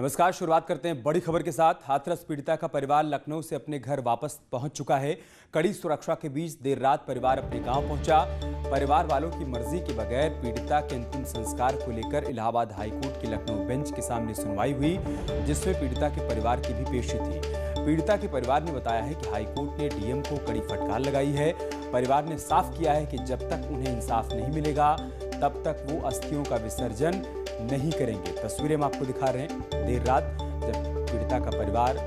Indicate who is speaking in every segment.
Speaker 1: नमस्कार। शुरुआत करते हैं बड़ी खबर के साथ। हाथरस पीड़िता का परिवार लखनऊ से अपने घर वापस पहुंच चुका है। कड़ी सुरक्षा के बीच देर रात परिवार अपने गांव पहुंचा। परिवार वालों की मर्जी के बगैर पीड़िता के अंतिम संस्कार को लेकर इलाहाबाद हाईकोर्ट की लखनऊ बेंच के सामने सुनवाई हुई, जिसमें पीड़िता के परिवार की भी पेशी थी। पीड़िता के परिवार ने बताया है कि हाईकोर्ट ने डीएम को कड़ी फटकार लगाई है। परिवार ने साफ किया है कि जब तक उन्हें इंसाफ नहीं मिलेगा तब तक वो अस्थियों का विसर्जन नहीं करेंगे। तस्वीरें हम आपको दिखा रहे हैं। देर रात जब पीड़िता का परिवार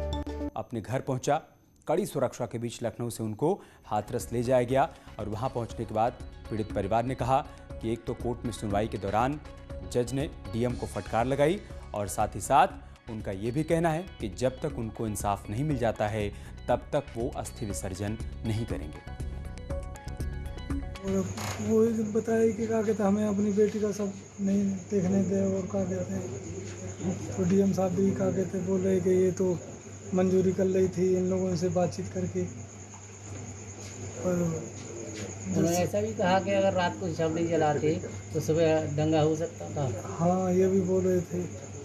Speaker 1: अपने घर पहुंचा, कड़ी सुरक्षा के बीच लखनऊ से उनको हाथरस ले जाया गया और वहां पहुंचने के बाद पीड़ित परिवार ने कहा कि एक तो कोर्ट में सुनवाई के दौरान जज ने डीएम को फटकार लगाई और साथ ही साथ उनका ये भी कहना है कि जब तक उनको इंसाफ नहीं मिल जाता है तब तक वो अस्थि विसर्जन नहीं करेंगे।
Speaker 2: और वो बताया कि क्या कहते हमें अपनी बेटी का सब नहीं देखने दे और क्या कहते हैं, तो डीएम साहब भी क्या कहते बोल रहे कि ये तो मंजूरी कर रही थी इन लोगों से बातचीत करके। और
Speaker 3: उन्होंने ऐसा भी कहा कि अगर रात को छबड़ी जलाते तो सुबह दंगा हो सकता था।
Speaker 2: हाँ, ये भी बोल रहे थे।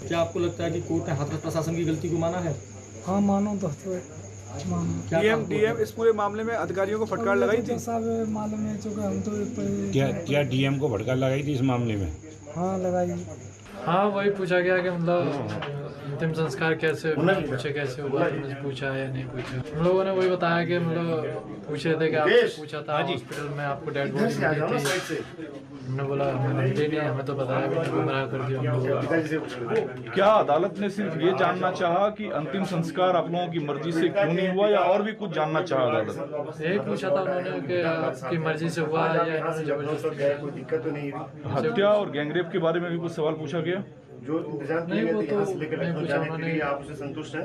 Speaker 4: क्या आपको लगता है कि कोर्ट ने हाथरस प्रशासन की गलती को माना है?
Speaker 2: हाँ, मानो तो
Speaker 4: डीएम इस पूरे मामले में अधिकारियों को फटकार लगाई थी।
Speaker 2: साहब मालूम है चूँकि हम तो
Speaker 5: क्या डीएम को फटकार लगाई थी इस मामले में?
Speaker 2: हाँ, लगाई।
Speaker 6: हाँ, वही पूछा गया कि मतलब अंतिम संस्कार कैसे पूछे कैसे हुआ, पूछा है या नहीं पूछा। हम लोगों ने वही बताया कि मतलब पूछे थे कि आपसे पूछा था हॉस्पिटल में आपको डेड बॉडी मिली थी। हमने बोला हमें मिलती नहीं, हमें तो बताया भी नहीं, गुमराह कर दिया हम लोगों।
Speaker 7: क्या अदालत ने सिर्फ ये जानना चाहा कि अंतिम संस्कार आप लोगों की मर्जी से क्यों नहीं हुआ या और भी कुछ जानना चाहा अदालत?
Speaker 6: यही पूछा था उन्होंने कि आपकी मर्जी से हुआ या इन्होंने जबरदस्ती।
Speaker 7: हत्या और गैंगरेप के बारे में भी कुछ सवाल पूछा गया?
Speaker 6: नहीं, वो तो नहीं पूछा उन्होंने।
Speaker 4: आप उससे संतुष्ट हैं?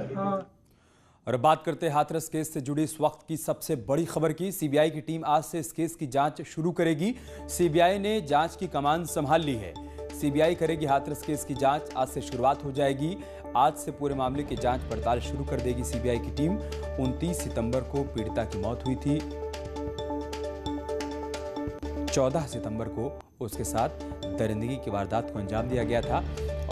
Speaker 1: और अब बात करते हैं हाथरस केस से जुड़ी इस वक्त की सबसे बड़ी खबर की। सीबीआई की टीम आज से इस केस की जांच शुरू करेगी। सीबीआई ने जांच की कमान संभाल ली है। सीबीआई करेगी हाथरस केस की जांच। आज से शुरुआत हो जाएगी। आज से पूरे मामले की जांच पड़ताल शुरू कर देगी सीबीआई की टीम। 29 सितंबर को पीड़िता की मौत हुई थी। 14 सितंबर को उसके साथ दरिंदगी की वारदात को अंजाम दिया गया था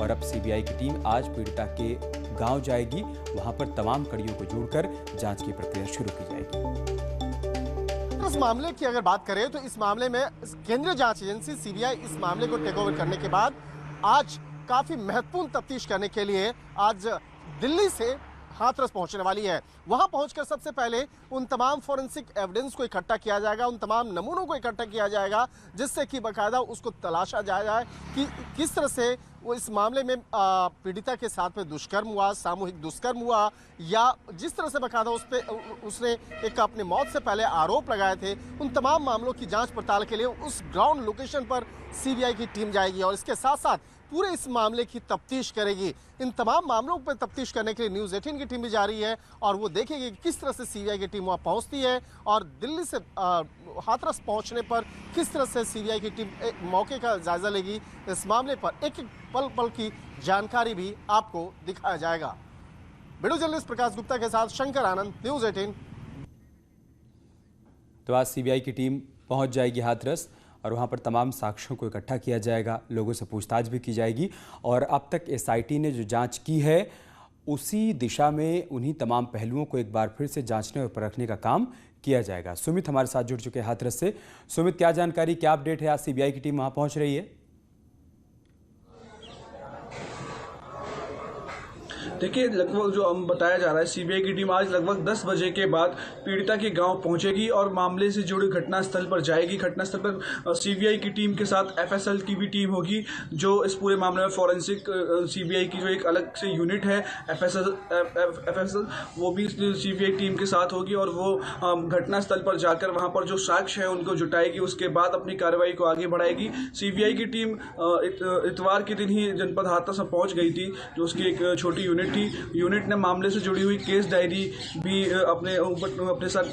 Speaker 1: और अब सीबीआई की टीम आज पीड़िता के गांव जाएगी। वहां पर तमाम कड़ियों को जोड़कर जांच की प्रक्रिया शुरू की जाएगी।
Speaker 8: इस मामले की अगर बात करें तो इस मामले में केंद्रीय जांच एजेंसी सीबीआई इस मामले को टेक ओवर करने के बाद आज काफी महत्वपूर्ण तफ्तीश करने के लिए आज दिल्ली से हाथरस पहुंचने वाली है। वहां पहुंचकर सबसे पहले उन तमाम फोरेंसिक एविडेंस को इकट्ठा किया जाएगा, उन तमाम नमूनों को इकट्ठा किया जाएगा जिससे कि बाकायदा उसको तलाशा जाए कि किस तरह से वो इस मामले में पीड़िता के साथ में दुष्कर्म हुआ, सामूहिक दुष्कर्म हुआ, या जिस तरह से बाकायदा उसने एक अपनी मौत से पहले आरोप लगाए थे। उन तमाम मामलों की जांच पड़ताल के लिए उस ग्राउंड लोकेशन पर सीबीआई की टीम जाएगी और इसके साथ साथ पूरे इस मामले की तफ्तीश करेगी। इन तमाम मामलों पर तफ्तीश करने के लिए न्यूज़ 18 की टीम भी जा रही है और वो देखेगी कि किस तरह से सीबीआई की टीम वहाँ पहुँचती है और दिल्ली से हाथरस पहुँचने पर किस तरह से सीबीआई की टीम मौके का जायजा लेगी। इस मामले पर एक एक पल पल की जानकारी भी आपको दिखाया जाएगा। वीडियो जर्नलिस्ट प्रकाश गुप्ता के साथ शंकर आनंद, न्यूज़ 18।
Speaker 1: तो आज सीबीआई की टीम पहुंच जाएगी हाथरस और वहां पर तमाम साक्ष्यों को इकट्ठा किया जाएगा, लोगों से पूछताछ भी की जाएगी और अब तक एसआईटी ने जो जांच की है उसी दिशा में उन्हीं तमाम पहलुओं को एक बार फिर से जांचने और परखने का काम किया जाएगा। सुमित हमारे साथ जुड़ चुके हैं हाथरस से। सुमित, क्या जानकारी, क्या अपडेट है? आज सीबीआई की टीम वहां पहुंच रही है।
Speaker 4: देखिए, लगभग जो हम बताया जा रहा है, सीबीआई की टीम आज लगभग 10 बजे के बाद पीड़िता के गांव पहुंचेगी और मामले से जुड़े घटनास्थल पर जाएगी। घटनास्थल पर सीबीआई की टीम के साथ एफएसएल की भी टीम होगी, जो इस पूरे मामले में फॉरेंसिक सीबीआई की जो एक अलग से यूनिट है एफएसएल, वो भी सीबीआई टीम के साथ होगी और वो घटनास्थल पर जाकर वहां पर जो साक्ष्य है उनको जुटाएगी। उसके बाद अपनी कार्रवाई को आगे बढ़ाएगी। सीबीआई की टीम इतवार के दिन ही जनपद हाथरस में पहुंच गई थी, जो उसकी एक छोटी यूनिट ने मामले से जुड़ी हुई केस डायरी भी अपने साथ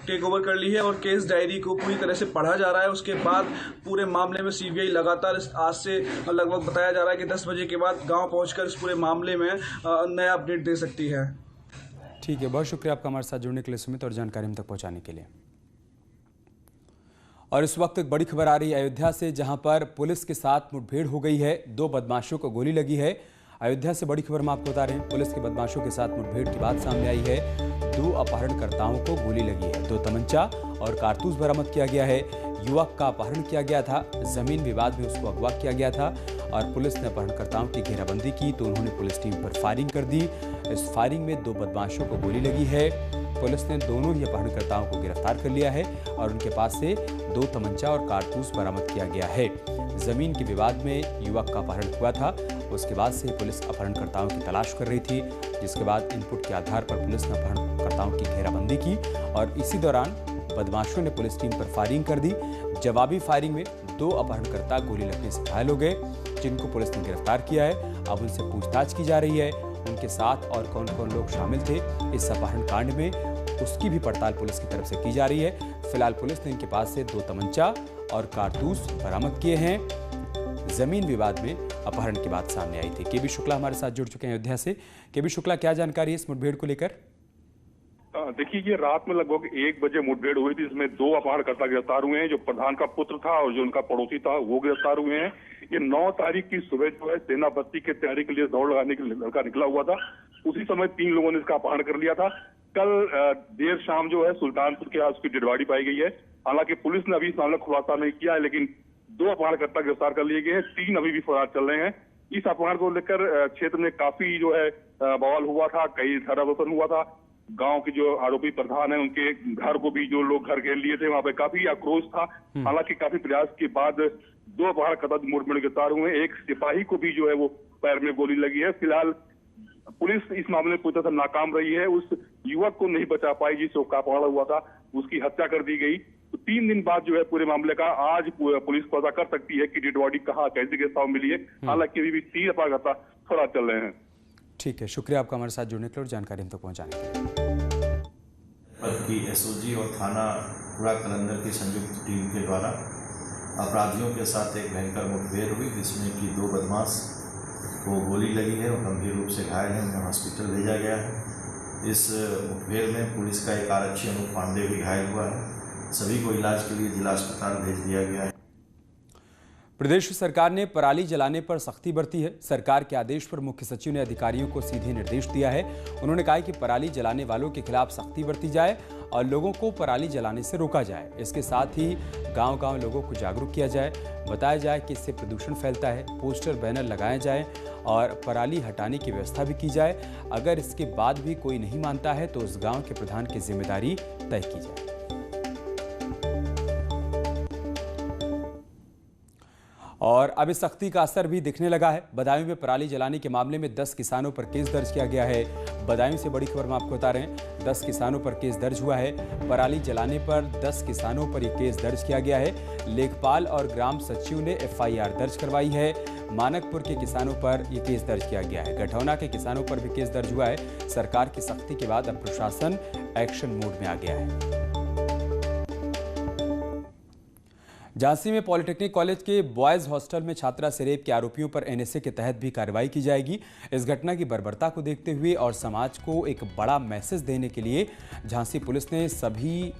Speaker 4: टेक ओवर कर ली है और केस डायरी को पूरी तरह से पढ़ा जा रहा है। उसके बाद पूरे मामले में सीबीआई लगातार आज से लगभग बताया जा रहा है कि 10 बजे के बाद गांव पहुंचकर इस पूरे मामले में नया अपडेट दे सकती है।
Speaker 1: ठीक है, बहुत शुक्रिया आपका हमारे साथ जुड़ने के लिए सुमित और जानकारी हम तक पहुंचाने के लिए। और इस वक्त एक बड़ी खबर आ रही है अयोध्या से, जहां पर पुलिस के साथ मुठभेड़ हो गई है। 2 बदमाशों को गोली लगी है। अयोध्या से बड़ी खबर हम आपको बता रहे हैं। पुलिस के बदमाशों के साथ मुठभेड़ की बात सामने आई है। 2 अपहरणकर्ताओं को गोली लगी है। 2 तमंचा और कारतूस बरामद किया गया है। युवक का अपहरण किया गया था। जमीन विवाद में उसको अगवा किया गया था और पुलिस ने अपहरणकर्ताओं की घेराबंदी की तो उन्होंने पुलिस टीम पर फायरिंग कर दी। इस फायरिंग में 2 बदमाशों को गोली लगी है। पुलिस ने दोनों ही अपहरणकर्ताओं को गिरफ्तार कर लिया है और उनके पास से 2 तमंचा और कारतूस बरामद किया गया है। जमीन के विवाद में युवक का अपहरण हुआ था। उसके बाद से पुलिस अपहरणकर्ताओं की तलाश कर रही थी, जिसके बाद इनपुट के आधार पर पुलिस ने अपहरणकर्ताओं की घेराबंदी की और इसी दौरान बदमाशों ने पुलिस टीम पर फायरिंग कर दी। जवाबी फायरिंग में 2 अपहरणकर्ता गोली लगने से घायल हो गए, जिनको पुलिस ने गिरफ्तार किया है। अब उनसे पूछताछ की जा रही है। उनके साथ और कौन कौन लोग शामिल थे इस अपहरण कांड में, उसकी भी पड़ताल पुलिस की तरफ से की जा रही है। फिलहाल पुलिस ने इनके पास से 2 तमंचा और कारतूस बरामद किए हैं। जमीन विवाद में अपहरण की बात सामने आई थी। केबी शुक्ला हमारे साथ जुड़ चुके हैं अयोध्या से। केबी शुक्ला, क्या जानकारी है इस मुठभेड़ को लेकर?
Speaker 9: देखिए, ये रात में लगभग 1 बजे मुठभेड़ हुई थी। इसमें 2 अपहरणकर्ता गिरफ्तार हुए हैं। जो प्रधान का पुत्र था और जो उनका पड़ोसी था वो गिरफ्तार हुए हैं। ये 9 तारीख की सुबह जो है सेना बस्ती के तैयारी के लिए दौड़ लगाने के लिए लड़का निकला हुआ था। उसी समय 3 लोगों ने इसका अपहरण कर लिया था। कल देर शाम जो है सुल्तानपुर के उसकी डेड बॉडी पाई गई है। हालांकि पुलिस ने अभी इस मामले खुलासा नहीं किया है, लेकिन 2 अपहरणकर्ता गिरफ्तार कर लिए गए हैं। 3 अभी भी फरार चल रहे हैं। इस अपहरण को लेकर क्षेत्र में काफी जो है बवाल हुआ था, कई धरारोपण हुआ था। गांव के जो आरोपी प्रधान है उनके घर को भी जो लोग घर घेर लिए थे, वहां पे काफी आक्रोश था। हालांकि काफी प्रयास के बाद 2 अपहरणकर्ता मुठभेड़ गिरफ्तार हुए। एक सिपाही को भी जो है वो पैर में गोली लगी है। फिलहाल पुलिस इस मामले में पूरी तरह नाकाम रही है। उस युवक को नहीं बचा पाई जिसको अपहरण हुआ था, उसकी हत्या कर दी गई। तो 3 दिन बाद जो है पूरे मामले का आज पुलिस पता कर सकती है कि डेड बॉडी कहाँ कैसे गिरफ्तार मिली है। हालांकि अभी भी 3 अपहरणकर्ता फरार चल रहे हैं।
Speaker 1: ठीक है, शुक्रिया आपका हमारे साथ जुड़ने के लिए और जानकारी हम तक पहुंचाने के लिए।
Speaker 10: की एसओजी और थाना पूरा कलंदर की संयुक्त टीम के द्वारा अपराधियों के साथ एक भयंकर मुठभेड़ हुई, जिसमें कि 2 बदमाश को गोली लगी है और गंभीर रूप से घायल हैं। उन्हें हॉस्पिटल भेजा गया है। इस मुठभेड़ में पुलिस का एक आरक्षी अनूप पांडे भी घायल हुआ है। सभी को इलाज के लिए जिला अस्पताल भेज दिया गया है।
Speaker 1: प्रदेश सरकार ने पराली जलाने पर सख्ती बरती है। सरकार के आदेश पर मुख्य सचिव ने अधिकारियों को सीधे निर्देश दिया है। उन्होंने कहा कि पराली जलाने वालों के खिलाफ सख्ती बरती जाए और लोगों को पराली जलाने से रोका जाए। इसके साथ ही गांव-गांव लोगों को जागरूक किया जाए, बताया जाए कि इससे प्रदूषण फैलता है। पोस्टर बैनर लगाए जाए और पराली हटाने की व्यवस्था भी की जाए। अगर इसके बाद भी कोई नहीं मानता है तो उस गाँव के प्रधान की जिम्मेदारी तय की जाए। और अब इस सख्ती का असर भी दिखने लगा है। बदायूं में पराली जलाने के मामले में 10 किसानों पर केस दर्ज किया गया है। बदायूं से बड़ी खबर हम आपको बता रहे हैं। 10 किसानों पर केस दर्ज हुआ है। पराली जलाने पर 10 किसानों पर यह केस दर्ज किया गया है। लेखपाल और ग्राम सचिव ने FIR दर्ज करवाई है। मानकपुर के किसानों पर यह केस दर्ज किया गया है। गठौना के किसानों पर भी केस दर्ज हुआ है। सरकार की सख्ती के बाद अब प्रशासन एक्शन मोड में आ गया है। झांसी में पॉलिटेक्निक कॉलेज के बॉयज हॉस्टल में छात्रा से रेप के आरोपियों पर NSA के तहत भी कार्रवाई की जाएगी। इस घटना की बर्बरता को देखते हुए और समाज को एक बड़ा मैसेज देने के लिए झांसी पुलिस ने सभी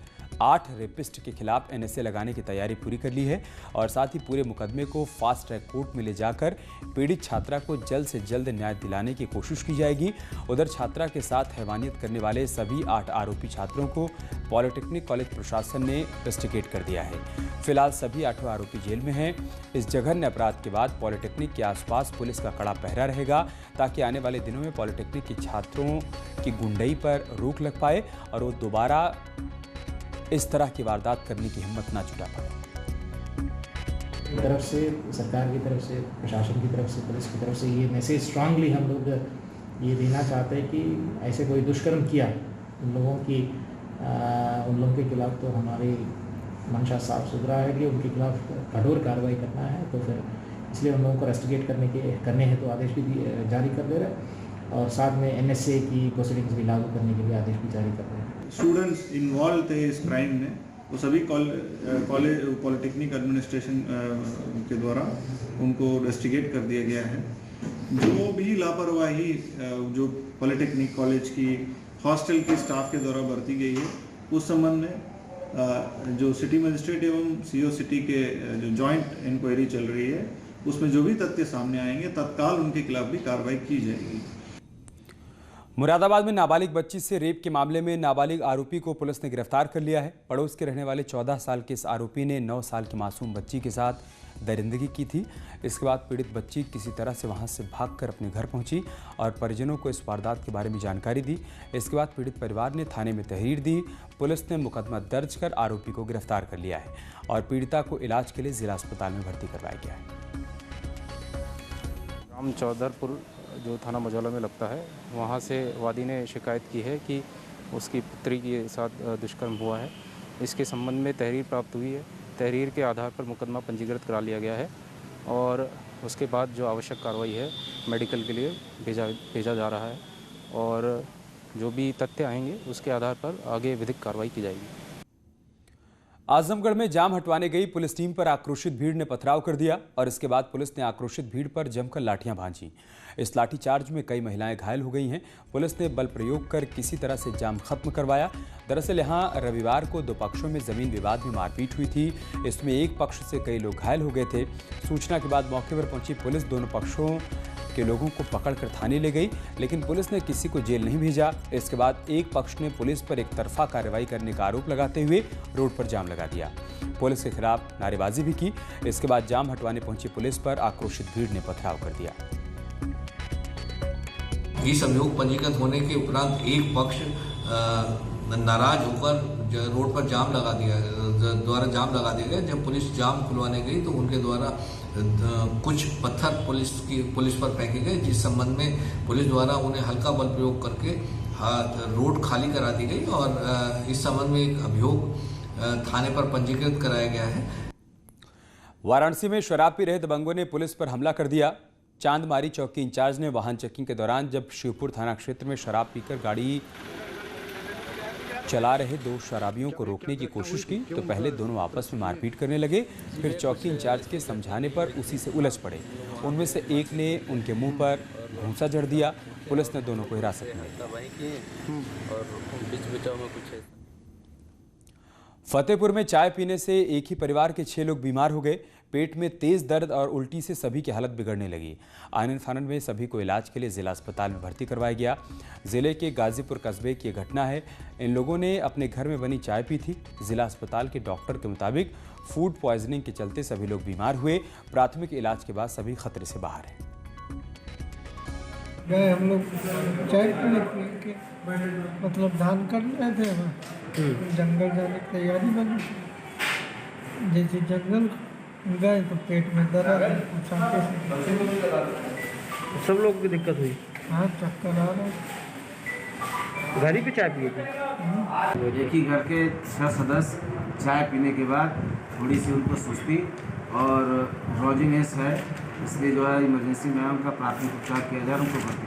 Speaker 1: 8 रेपिस्ट के खिलाफ NSA लगाने की तैयारी पूरी कर ली है और साथ ही पूरे मुकदमे को फास्ट ट्रैक कोर्ट में ले जाकर पीड़ित छात्रा को जल्द से जल्द न्याय दिलाने की कोशिश की जाएगी। उधर छात्रा के साथ हैवानियत करने वाले सभी 8 आरोपी छात्रों को पॉलिटेक्निक कॉलेज प्रशासन ने इन्वेस्टिगेट कर दिया है। फिलहाल सभी 8 आरोपी जेल में हैं। इस जघन्य अपराध के बाद पॉलिटेक्निक के आसपास पुलिस का कड़ा पहरा रहेगा ताकि आने वाले दिनों में पॉलिटेक्निक के छात्रों की गुंडई पर रोक लग पाए और वो दोबारा इस तरह की वारदात करने की हिम्मत ना जुटा पाए।
Speaker 3: तरफ से, सरकार की तरफ से, प्रशासन की तरफ से, पुलिस की तरफ से ये मैसेज स्ट्रांगली हम लोग ये देना चाहते हैं कि ऐसे कोई दुष्कर्म किया उन लोगों के खिलाफ तो हमारी मंशा साफ सुथरा है कि उनके खिलाफ कठोर कार्रवाई करना है। तो फिर इसलिए उन लोगों को रेस्टिगेट करने हैं तो आदेश भी जारी कर दे रहे हैं और साथ में NSA की प्रोसीडिंग्स भी लागू करने के लिए आदेश भी जारी कर रहे हैं।
Speaker 11: स्टूडेंट्स इन्वॉल्व थे इस क्राइम में, वो सभी कॉलेज पॉलिटेक्निक एडमिनिस्ट्रेशन के द्वारा उनको रेस्टिगेट कर दिया गया है। जो भी लापरवाही जो पॉलिटेक्निक कॉलेज की हॉस्टल की स्टाफ के द्वारा बरती गई है, उस संबंध में जो सिटी मजिस्ट्रेट एवं CO सिटी के जो जॉइंट इंक्वायरी चल रही है उसमें जो भी तथ्य सामने आएंगे तत्काल उनके खिलाफ भी कार्रवाई की जाएगी।
Speaker 1: मुरादाबाद में नाबालिग बच्ची से रेप के मामले में नाबालिग आरोपी को पुलिस ने गिरफ्तार कर लिया है। पड़ोस के रहने वाले 14 साल के इस आरोपी ने 9 साल की मासूम बच्ची के साथ दरिंदगी की थी। इसके बाद पीड़ित बच्ची किसी तरह से वहां से भागकर अपने घर पहुंची और परिजनों को इस वारदात के बारे में जानकारी दी। इसके बाद पीड़ित परिवार ने थाने में तहरीर दी। पुलिस ने मुकदमा दर्ज कर आरोपी को गिरफ्तार कर लिया है और पीड़िता को इलाज के लिए जिला अस्पताल में भर्ती करवाया गया है।
Speaker 12: ग्राम चौधरपुर जो थाना मझौला में लगता है, वहाँ से वादी ने शिकायत की है कि उसकी पुत्री के साथ दुष्कर्म हुआ है। इसके संबंध में तहरीर प्राप्त हुई है। तहरीर के आधार पर मुकदमा पंजीकृत करा लिया गया है और उसके बाद जो आवश्यक कार्रवाई है मेडिकल के लिए भेजा जा रहा है और जो भी तथ्य आएंगे उसके आधार पर आगे विधिक कार्रवाई की जाएगी।
Speaker 1: आजमगढ़ में जाम हटवाने गई पुलिस टीम पर आक्रोशित भीड़ ने पथराव कर दिया और इसके बाद पुलिस ने आक्रोशित भीड़ पर जमकर लाठियां भांजी। इस लाठीचार्ज में कई महिलाएं घायल हो गई हैं। पुलिस ने बल प्रयोग कर किसी तरह से जाम खत्म करवाया। दरअसल यहां रविवार को दो पक्षों में जमीन विवाद में मारपीट हुई थी। इसमें एक पक्ष से कई लोग घायल हो गए थे। सूचना के बाद मौके पर पहुंची पुलिस दोनों पक्षों के लोगों को पकड़कर थाने ले गई, लेकिन पुलिस ने किसी को जेल नहीं भेजा। इसके बाद एक पक्ष ने पुलिस पर एक तरफा कार्रवाई करने का आरोप लगाते हुए रोड पर जाम लगा दिया। पुलिस के खिलाफ नारेबाजी भी की। इसके बाद जाम हटवाने पहुंची पुलिस पर आक्रोशित भीड़ ने पथराव कर दिया।
Speaker 13: इस अभियोग पंजीकृत होने के उपरांत एक पक्ष नाराज होकर रोड पर जाम लगा दिया गया। जब पुलिस जाम खुलवाने गई तो उनके द्वारा कुछ पत्थर पुलिस पर फेंके गए, जिस संबंध में पुलिस द्वारा उन्हें हल्का बल प्रयोग करके रोड खाली करा दी गई और इस संबंध में एक अभियोग थाने पर पंजीकृत कराया गया है।
Speaker 1: वाराणसी में शराब पी रहे दबंगों ने पुलिस पर हमला कर दिया। चांदमारी चौकी इंचार्ज ने वाहन चेकिंग के दौरान जब शिवपुर थाना क्षेत्र में शराब पीकर गाड़ी चला रहे दो शराबियों को रोकने की कोशिश की तो पहले दोनों आपस में मारपीट करने लगे। फिर चौकी इंचार्ज के समझाने पर उसी से उलझ पड़े। उनमें से एक ने उनके मुंह पर घूंसा जड़ दिया। पुलिस ने दोनों को हिरासत में लिया। फतेहपुर में चाय पीने से एक ही परिवार के 6 लोग बीमार हो गए। पेट में तेज दर्द और उल्टी से सभी की हालत बिगड़ने लगी। आनन फानन में सभी को इलाज के लिए जिला अस्पताल में भर्ती करवाया गया। जिले के गाजीपुर कस्बे की यह घटना है। इन लोगों ने अपने घर में बनी चाय पी थी। जिला अस्पताल के डॉक्टर के मुताबिक फूड पॉइजनिंग के चलते सभी लोग बीमार हुए। प्राथमिक इलाज के बाद सभी खतरे से बाहर हैं।
Speaker 2: गए हम लोग चाय पीने के मतलब धान कर रहे थे, जंगल जाने की तैयारी बनी। जैसे जंगल गए तो पेट में दर्द,
Speaker 14: सब लोग की दिक्कत हुई।
Speaker 2: हाँ, चक्कर आ रहा।
Speaker 14: घर ही पे चाय पिए थे।
Speaker 15: एक ही घर के 6 सदस्य चाय पीने के बाद थोड़ी सी उनको सुस्ती और ड्रॉजीनेस है, इसलिए जो है इमरजेंसी में उनका प्राथमिक उपचार किया जा रहा है, उनको भर्ती